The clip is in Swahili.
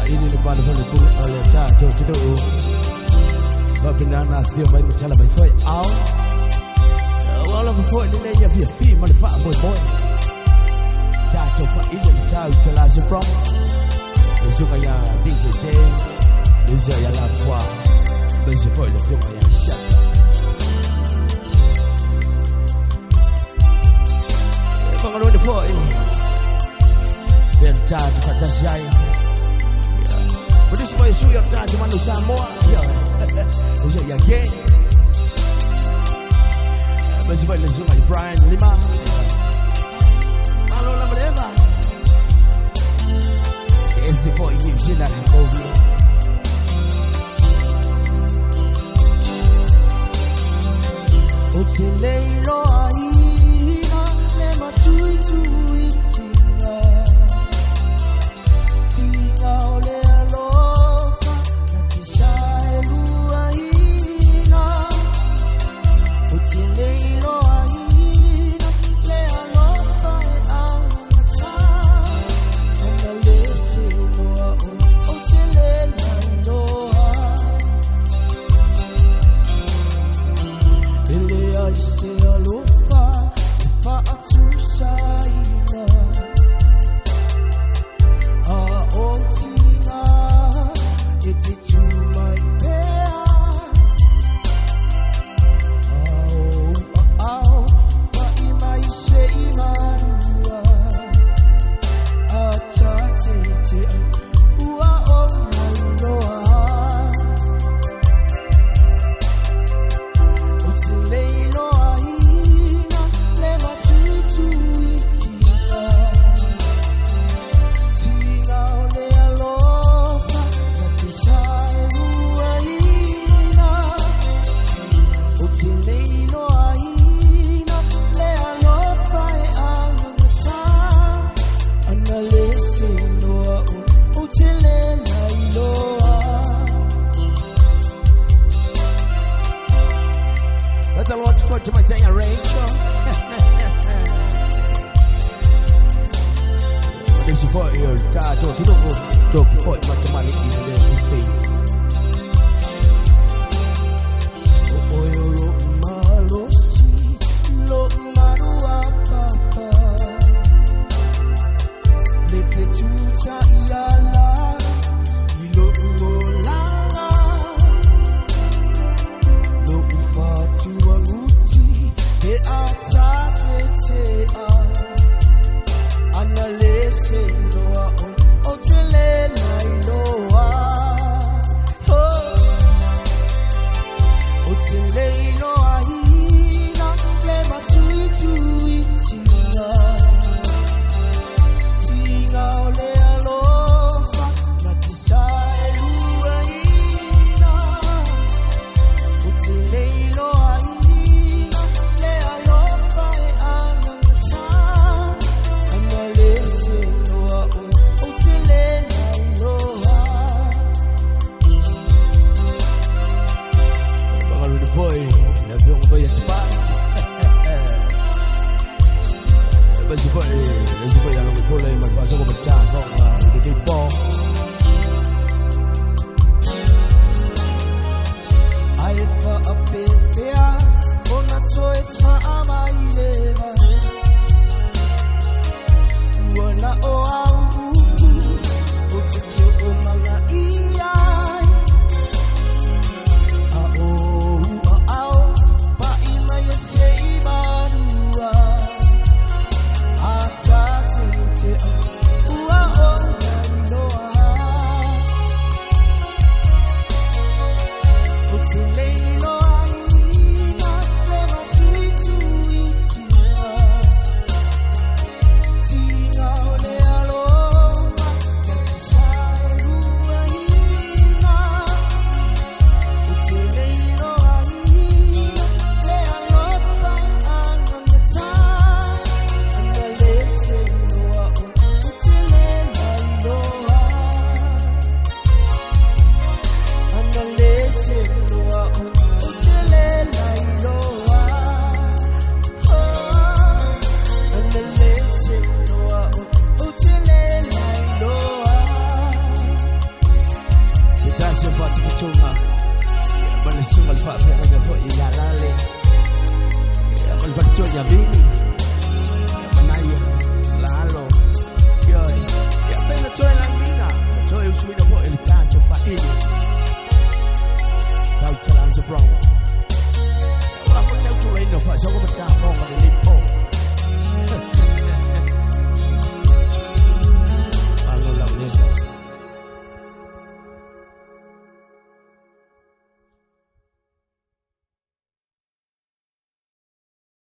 ini ni bana fole pun ole cha jo chido ba binana sio mai mchala mai foi au wala foi ni ya via fi ma fa boy cha jo fa ini ni cha chala se from so kaya DJ Day les ya la foi mais je foi le film ya chat kalau de foi ben cha ta cha sai But boy suyo ta cuma nu Samoa ya. Usia ya gay. Basi boy lezu mai Brian Lima. Malo la breva. Esse boy hivi la kobi. Oteleilo aina le matui